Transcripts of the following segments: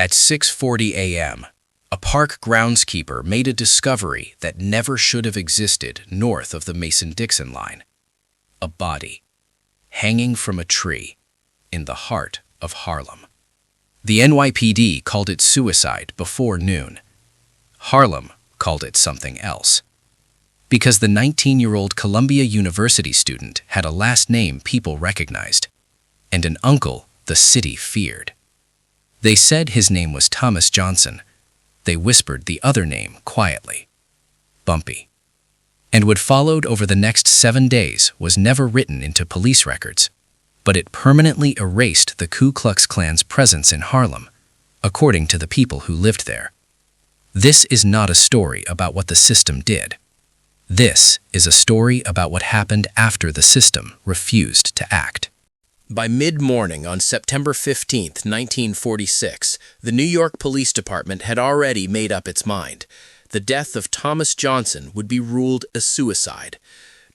At 6:40 a.m., a park groundskeeper made a discovery that never should have existed north of the Mason-Dixon line. A body, hanging from a tree, in the heart of Harlem. The NYPD called it suicide before noon. Harlem called it something else. Because the 19-year-old Columbia University student had a last name people recognized, and an uncle the city feared. They said his name was Thomas Johnson. They whispered the other name quietly, Bumpy. And what followed over the next 7 days was never written into police records, but it permanently erased the Ku Klux Klan's presence in Harlem, according to the people who lived there. This is not a story about what the system did. This is a story about what happened after the system refused to act. By mid-morning on September 15, 1946, the New York Police Department had already made up its mind. The death of Thomas Johnson would be ruled a suicide.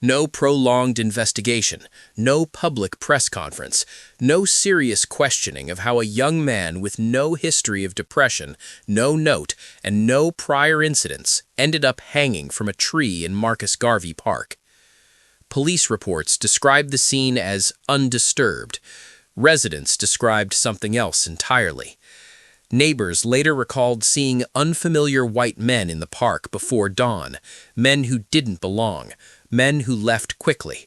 No prolonged investigation, no public press conference, no serious questioning of how a young man with no history of depression, no note, and no prior incidents ended up hanging from a tree in Marcus Garvey Park. Police reports described the scene as undisturbed. Residents described something else entirely. Neighbors later recalled seeing unfamiliar white men in the park before dawn, men who didn't belong, men who left quickly.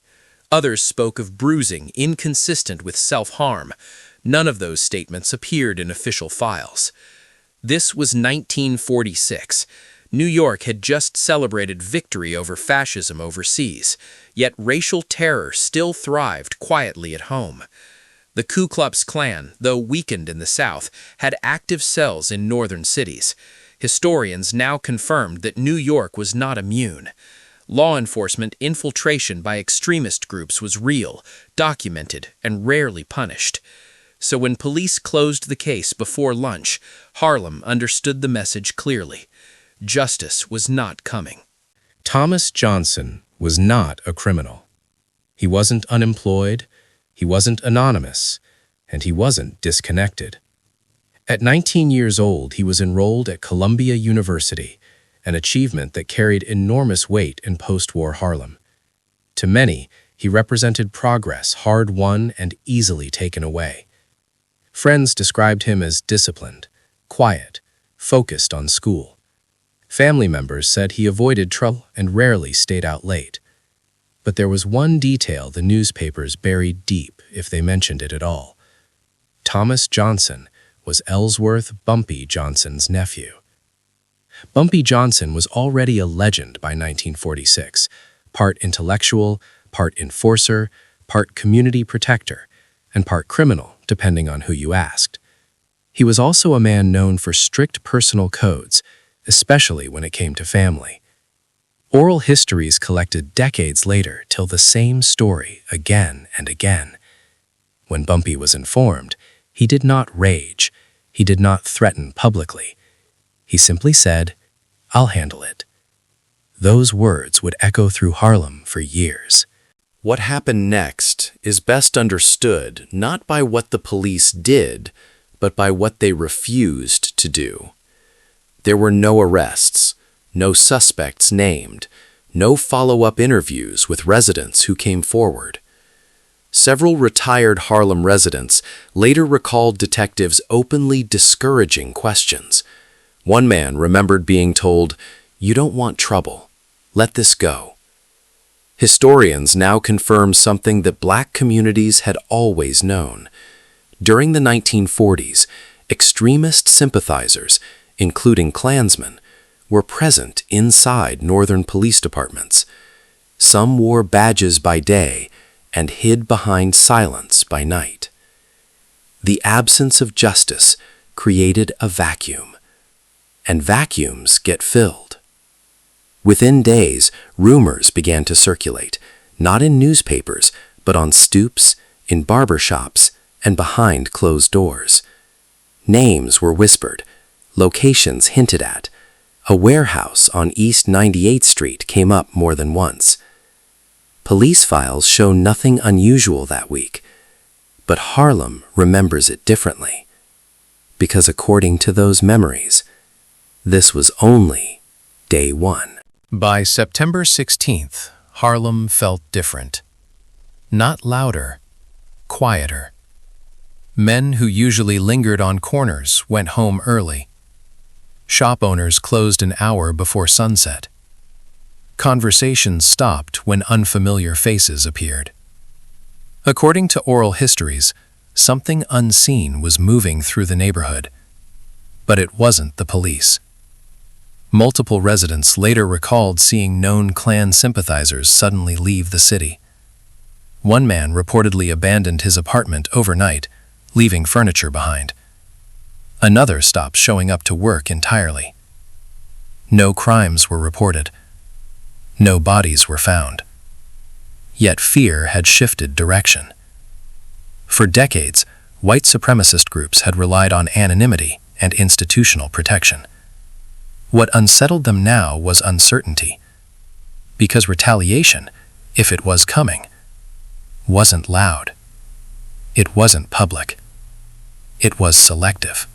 Others spoke of bruising inconsistent with self-harm. None of those statements appeared in official files. This was 1946. New York had just celebrated victory over fascism overseas, yet racial terror still thrived quietly at home. The Ku Klux Klan, though weakened in the South, had active cells in northern cities. Historians now confirmed that New York was not immune. Law enforcement infiltration by extremist groups was real, documented, and rarely punished. So when police closed the case before lunch, Harlem understood the message clearly. Justice was not coming. Thomas Johnson was not a criminal. He wasn't unemployed, he wasn't anonymous, and he wasn't disconnected. At 19 years old, he was enrolled at Columbia University, an achievement that carried enormous weight in post-war Harlem. To many, he represented progress hard-won and easily taken away. Friends described him as disciplined, quiet, focused on school. Family members said he avoided trouble and rarely stayed out late. But there was one detail the newspapers buried deep, if they mentioned it at all. Thomas Johnson was Ellsworth Bumpy Johnson's nephew. Bumpy Johnson was already a legend by 1946, part intellectual, part enforcer, part community protector, and part criminal, depending on who you asked. He was also a man known for strict personal codes, especially when it came to family. Oral histories collected decades later tell the same story again and again. When Bumpy was informed, he did not rage, he did not threaten publicly. He simply said, "I'll handle it." Those words would echo through Harlem for years. What happened next is best understood not by what the police did, but by what they refused to do. There were no arrests, no suspects named, no follow-up interviews with residents who came forward. Several retired Harlem residents later recalled detectives openly discouraging questions. One man remembered being told, "You don't want trouble. Let this go." Historians now confirm something that black communities had always known. During the 1940s, extremist sympathizers, including Klansmen, were present inside northern police departments. Some wore badges by day and hid behind silence by night. The absence of justice created a vacuum, and vacuums get filled. Within days, rumors began to circulate, not in newspapers, but on stoops, in barbershops, and behind closed doors. Names were whispered, locations hinted at. A warehouse on East 98th Street came up more than once. Police files show nothing unusual that week, but Harlem remembers it differently. because according to those memories, this was only day one. By September 16th, Harlem felt different. Not louder, quieter. Men who usually lingered on corners went home early. Shop owners closed an hour before sunset. Conversations stopped when unfamiliar faces appeared. According to oral histories, something unseen was moving through the neighborhood. But it wasn't the police. Multiple residents later recalled seeing known Klan sympathizers suddenly leave the city. One man reportedly abandoned his apartment overnight, leaving furniture behind. Another stopped showing up to work entirely. No crimes were reported. No bodies were found. Yet fear had shifted direction. For decades, white supremacist groups had relied on anonymity and institutional protection. What unsettled them now was uncertainty, because retaliation, if it was coming, wasn't loud. It wasn't public. It was selective.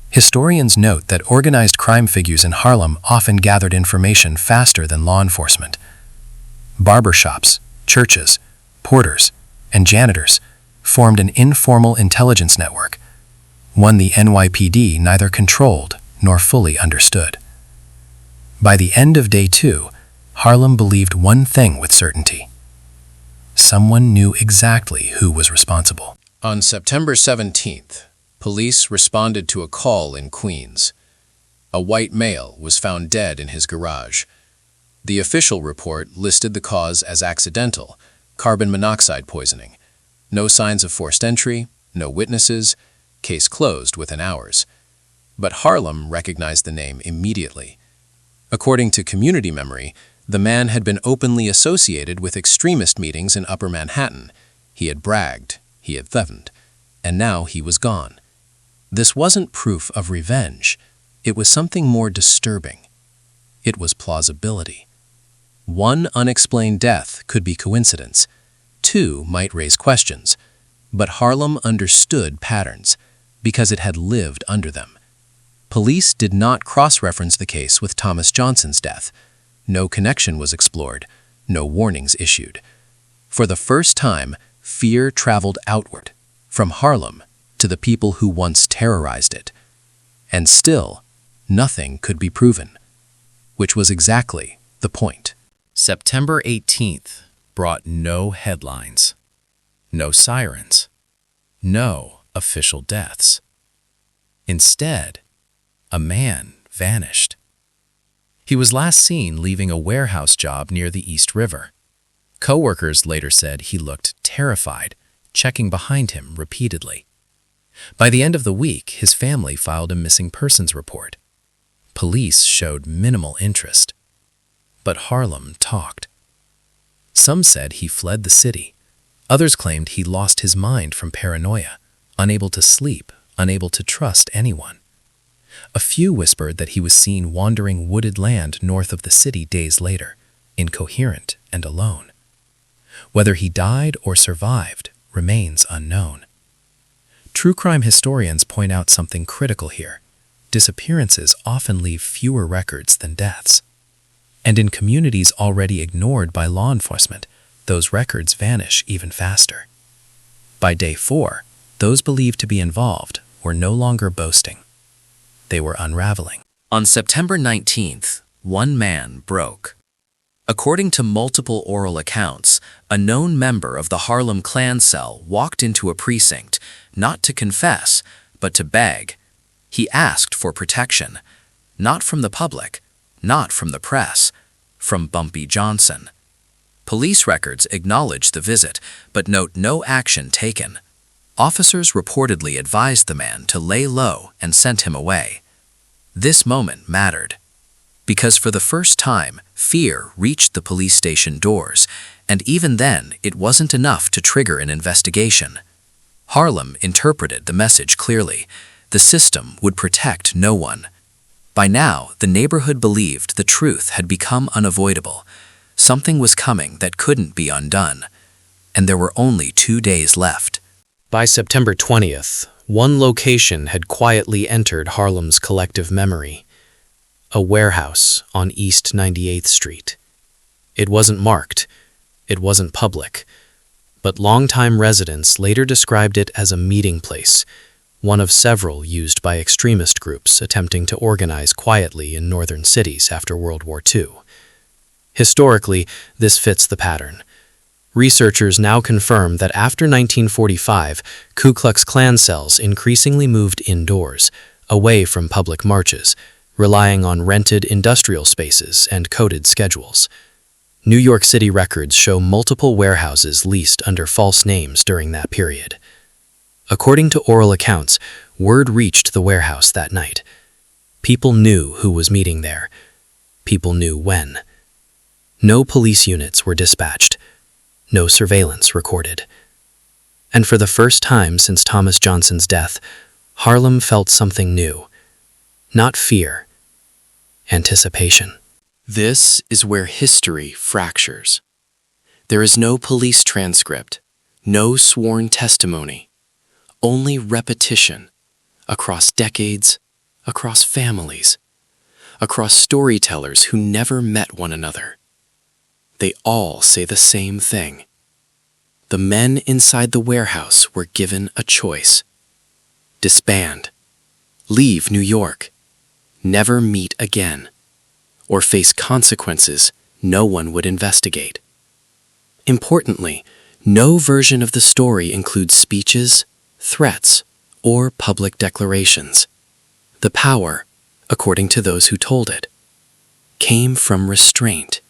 Historians note that organized crime figures in Harlem often gathered information faster than law enforcement. Barbershops, churches, porters, and janitors formed an informal intelligence network, one the NYPD neither controlled nor fully understood. By the end of day two, Harlem believed one thing with certainty. Someone knew exactly who was responsible. On September 17th, police responded to a call in Queens. A white male was found dead in his garage. The official report listed the cause as accidental, carbon monoxide poisoning. No signs of forced entry, no witnesses, case closed within hours. But Harlem recognized the name immediately. According to community memory, the man had been openly associated with extremist meetings in Upper Manhattan. He had bragged, he had threatened, and now he was gone. This wasn't proof of revenge. It was something more disturbing. It was plausibility. One unexplained death could be coincidence. Two might raise questions. But Harlem understood patterns because it had lived under them. Police did not cross-reference the case with Thomas Johnson's death. No connection was explored, no warnings issued. For the first time, fear traveled outward, from Harlem to the people who once terrorized it. And still, nothing could be proven, which was exactly the point. September 18th brought no headlines, no sirens, no official deaths. Instead, a man vanished. He was last seen leaving a warehouse job near the East River. Co-workers later said he looked terrified, checking behind him repeatedly. By the end of the week, his family filed a missing persons report. Police showed minimal interest. But Harlem talked. Some said he fled the city. Others claimed he lost his mind from paranoia, unable to sleep, unable to trust anyone. A few whispered that he was seen wandering wooded land north of the city days later, incoherent and alone. Whether he died or survived remains unknown. True crime historians point out something critical here. Disappearances often leave fewer records than deaths. And in communities already ignored by law enforcement, those records vanish even faster. By day 4, those believed to be involved were no longer boasting. They were unraveling. On September 19th, one man broke. According to multiple oral accounts, a known member of the Harlem Klan cell walked into a precinct, not to confess, but to beg. He asked for protection, not from the public, not from the press, from Bumpy Johnson. Police records acknowledge the visit, but note no action taken. Officers reportedly advised the man to lay low and sent him away. This moment mattered, because for the first time, fear reached the police station doors, and even then, it wasn't enough to trigger an investigation. Harlem interpreted the message clearly. The system would protect no one. By now, the neighborhood believed the truth had become unavoidable. Something was coming that couldn't be undone, and there were only 2 days left. By September 20th, One location had quietly entered Harlem's collective memory: a warehouse on East 98th Street. It wasn't marked, it wasn't public, but longtime residents later described it as a meeting place, one of several used by extremist groups attempting to organize quietly in northern cities after World War II. Historically, this fits the pattern. Researchers now confirm that after 1945, Ku Klux Klan cells increasingly moved indoors, away from public marches, relying on rented industrial spaces and coded schedules. New York City records show multiple warehouses leased under false names during that period. According to oral accounts, word reached the warehouse that night. People knew who was meeting there. People knew when. No police units were dispatched. No surveillance recorded. And for the first time since Thomas Johnson's death, Harlem felt something new. Not fear. Anticipation. This is where history fractures. There is no police transcript, no sworn testimony, only repetition across decades, across families, across storytellers who never met one another. They all say the same thing. The men inside the warehouse were given a choice: disband, leave New York, never meet again, or face consequences no one would investigate. Importantly, no version of the story includes speeches, threats, or public declarations. The power, according to those who told it, came from restraint.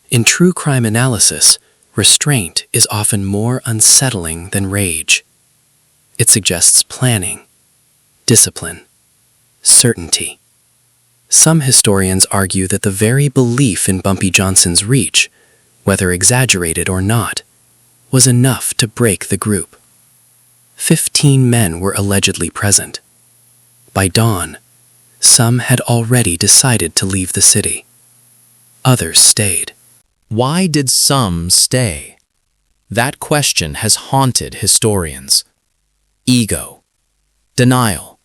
In true crime analysis, restraint is often more unsettling than rage. It suggests planning, discipline, certainty. Some historians argue that the very belief in Bumpy Johnson's reach, whether exaggerated or not, was enough to break the group. 15 men were allegedly present. By dawn, some had already decided to leave the city. Others stayed. Why did some stay? That question has haunted historians. Ego, denial,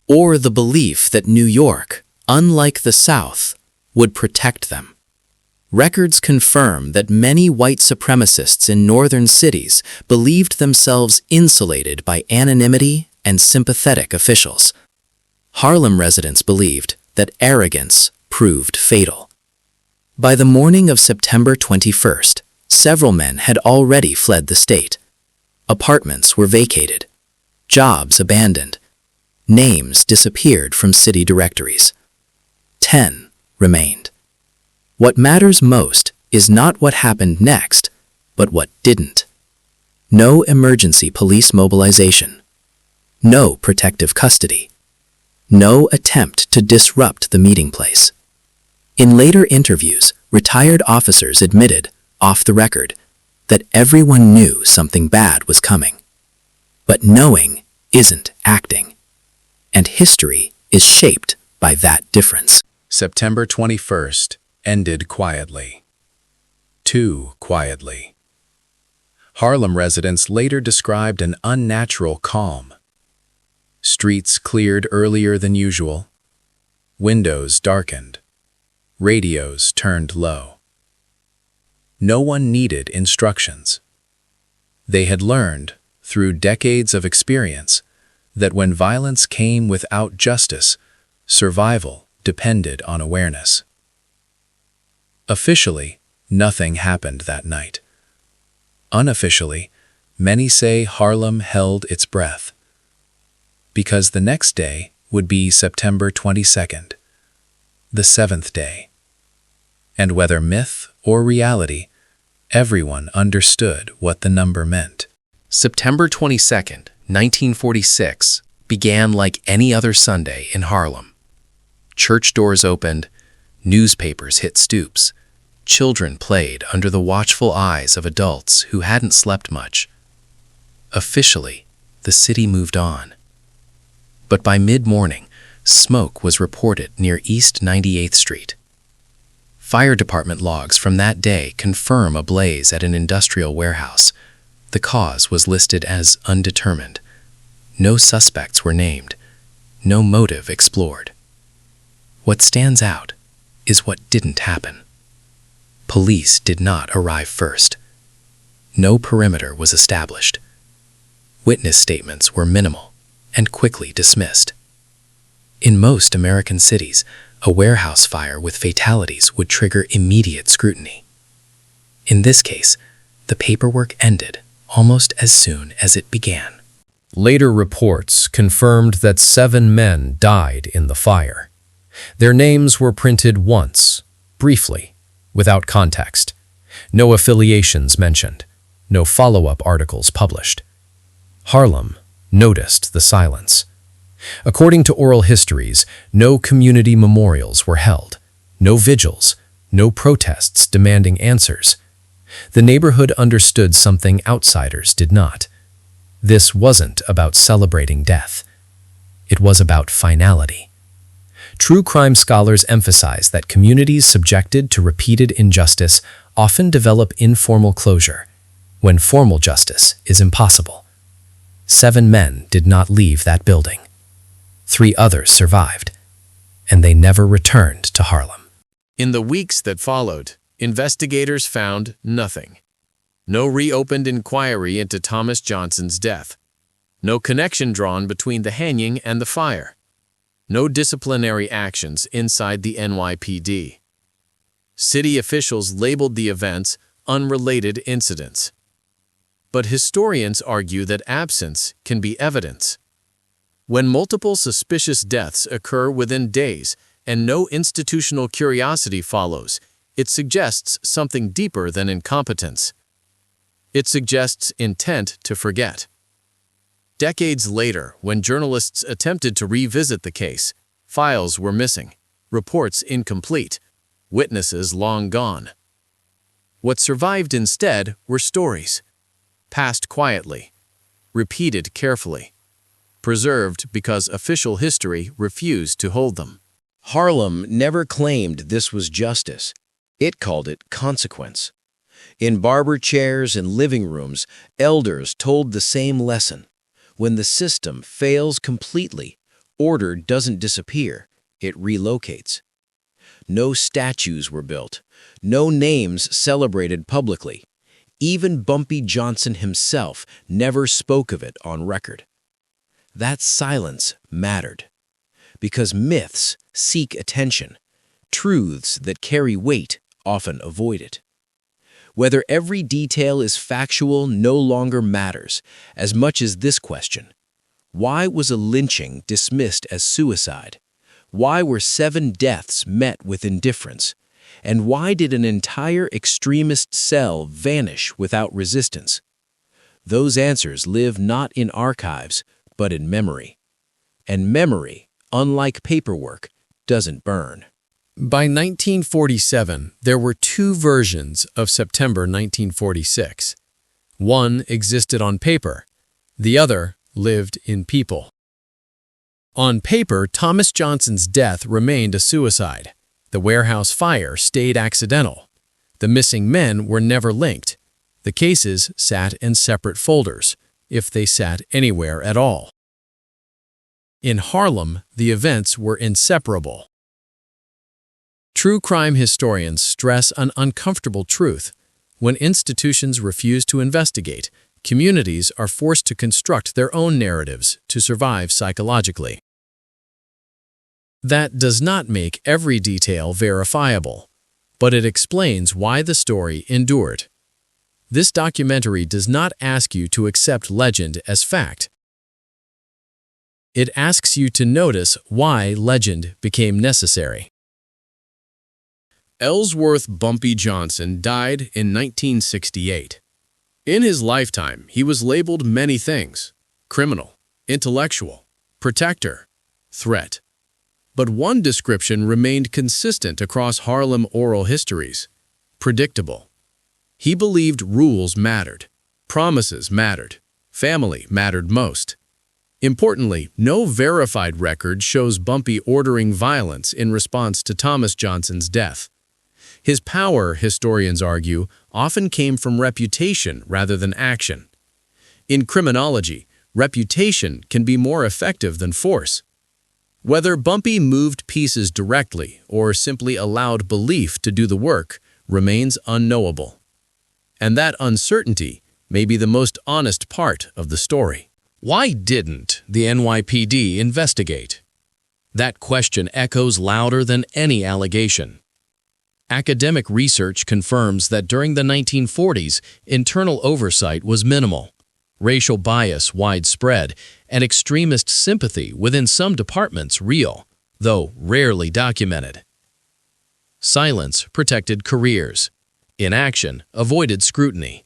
or the belief that New York, unlike the South, would protect them. Records confirm that many white supremacists in northern cities believed themselves insulated by anonymity and sympathetic officials. Harlem residents believed that arrogance proved fatal. By the morning of September 21st, several men had already fled the state. Apartments were vacated, jobs abandoned, names disappeared from city directories. 10 remained. What matters most is not what happened next, but what didn't. No emergency police mobilization. No protective custody. No attempt to disrupt the meeting place. In later interviews, retired officers admitted, off the record, that everyone knew something bad was coming. But knowing isn't acting, and history is shaped by that difference. September 21st ended quietly. Too quietly. Harlem residents later described an unnatural calm. Streets cleared earlier than usual. Windows darkened. Radios turned low. No one needed instructions. They had learned, through decades of experience, that when violence came without justice, survival depended on awareness. Officially, nothing happened that night. Unofficially, many say Harlem held its breath. Because the next day would be September 22nd, the 7th day. And whether myth or reality, everyone understood what the number meant. September 22nd, 1946, began like any other Sunday in Harlem. Church doors opened, newspapers hit stoops, children played under the watchful eyes of adults who hadn't slept much. Officially, the city moved on. But by mid-morning, smoke was reported near East 98th Street. Fire department logs from that day confirm a blaze at an industrial warehouse. The cause was listed as undetermined. No suspects were named, no motive explored. What stands out is what didn't happen. Police did not arrive first. No perimeter was established. Witness statements were minimal and quickly dismissed. In most American cities, a warehouse fire with fatalities would trigger immediate scrutiny. In this case, the paperwork ended almost as soon as it began. Later reports confirmed that 7 men died in the fire. Their names were printed once, briefly, without context. No affiliations mentioned, no follow-up articles published. Harlem noticed the silence. According to oral histories, no community memorials were held, no vigils, no protests demanding answers. The neighborhood understood something outsiders did not. This wasn't about celebrating death. It was about finality. True crime scholars emphasize that communities subjected to repeated injustice often develop informal closure, when formal justice is impossible. 7 men did not leave that building. 3 others survived, and they never returned to Harlem. In the weeks that followed, investigators found nothing. No reopened inquiry into Thomas Johnson's death. No connection drawn between the hanging and the fire. No disciplinary actions inside the NYPD. City officials labeled the events unrelated incidents. But historians argue that absence can be evidence. When multiple suspicious deaths occur within days and no institutional curiosity follows, it suggests something deeper than incompetence. It suggests intent to forget. Decades later, when journalists attempted to revisit the case, files were missing, reports incomplete, witnesses long gone. What survived instead were stories, passed quietly, repeated carefully, preserved because official history refused to hold them. Harlem never claimed this was justice. It called it consequence. In barber chairs and living rooms, elders told the same lesson. When the system fails completely, order doesn't disappear, it relocates. No statues were built, no names celebrated publicly. Even Bumpy Johnson himself never spoke of it on record. That silence mattered, because myths seek attention. Truths that carry weight often avoid it. Whether every detail is factual no longer matters, as much as this question. Why was a lynching dismissed as suicide? Why were 7 deaths met with indifference? And why did an entire extremist cell vanish without resistance? Those answers live not in archives, but in memory. And memory, unlike paperwork, doesn't burn. By 1947, there were 2 versions of September 1946. One existed on paper, the other lived in people. On paper, Thomas Johnson's death remained a suicide. The warehouse fire stayed accidental. The missing men were never linked. The cases sat in separate folders, if they sat anywhere at all. In Harlem, the events were inseparable. True crime historians stress an uncomfortable truth. When institutions refuse to investigate, communities are forced to construct their own narratives to survive psychologically. That does not make every detail verifiable, but it explains why the story endured. This documentary does not ask you to accept legend as fact. It asks you to notice why legend became necessary. Ellsworth Bumpy Johnson died in 1968. In his lifetime, he was labeled many things: criminal, intellectual, protector, threat. But one description remained consistent across Harlem oral histories: predictable. He believed rules mattered, promises mattered, family mattered most. Importantly, no verified record shows Bumpy ordering violence in response to Thomas Johnson's death. His power, historians argue, often came from reputation rather than action. In criminology, reputation can be more effective than force. Whether Bumpy moved pieces directly or simply allowed belief to do the work remains unknowable. And that uncertainty may be the most honest part of the story. Why didn't the NYPD investigate? That question echoes louder than any allegation. Academic research confirms that during the 1940s, internal oversight was minimal, racial bias widespread, and extremist sympathy within some departments real, though rarely documented. Silence protected careers. Inaction avoided scrutiny.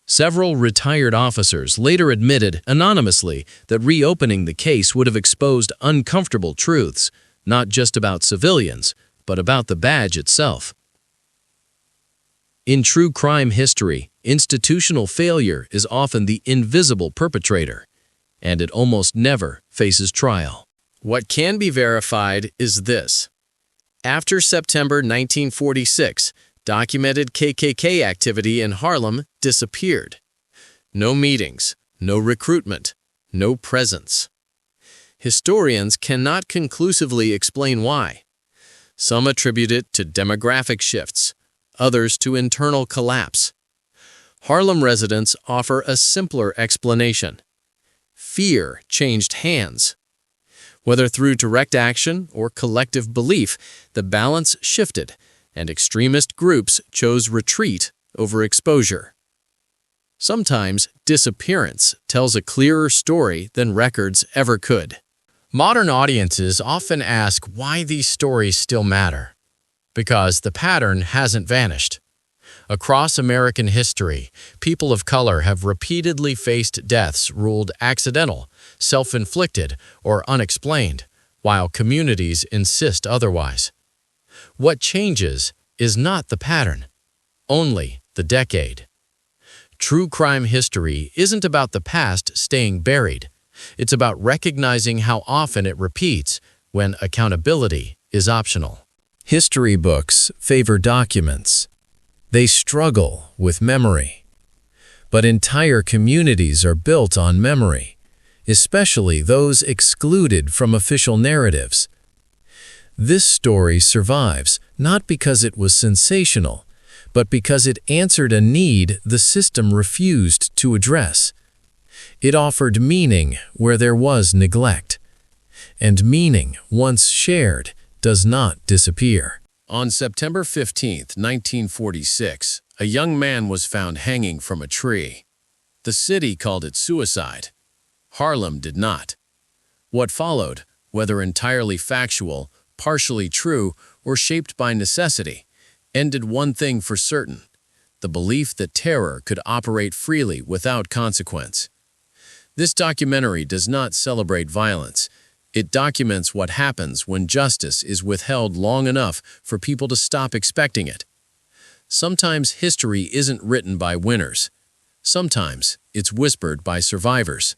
Several retired officers later admitted anonymously that reopening the case would have exposed uncomfortable truths, not just about civilians, but about the badge itself. In true crime history, institutional failure is often the invisible perpetrator, and it almost never faces trial. What can be verified is this. After September 1946, documented KKK activity in Harlem disappeared. No meetings, no recruitment, no presence. Historians cannot conclusively explain why. Some attribute it to demographic shifts, others to internal collapse. Harlem residents offer a simpler explanation. Fear changed hands. Whether through direct action or collective belief, the balance shifted, and extremist groups chose retreat over exposure. Sometimes disappearance tells a clearer story than records ever could. Modern audiences often ask why these stories still matter. Because the pattern hasn't vanished. Across American history, people of color have repeatedly faced deaths ruled accidental, self-inflicted, or unexplained, while communities insist otherwise. What changes is not the pattern, only the decade. True crime history isn't about the past staying buried. It's about recognizing how often it repeats when accountability is optional. History books favor documents. They struggle with memory. But entire communities are built on memory, especially those excluded from official narratives. This story survives not because it was sensational, but because it answered a need the system refused to address. It offered meaning where there was neglect. And meaning, once shared, does not disappear. On September 15, 1946, a young man was found hanging from a tree. The city called it suicide. Harlem did not. What followed, whether entirely factual, partially true, or shaped by necessity, ended one thing for certain: the belief that terror could operate freely without consequence. This documentary does not celebrate violence. It documents what happens when justice is withheld long enough for people to stop expecting it. Sometimes history isn't written by winners. Sometimes it's whispered by survivors.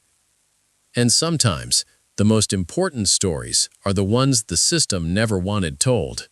And sometimes the most important stories are the ones the system never wanted told.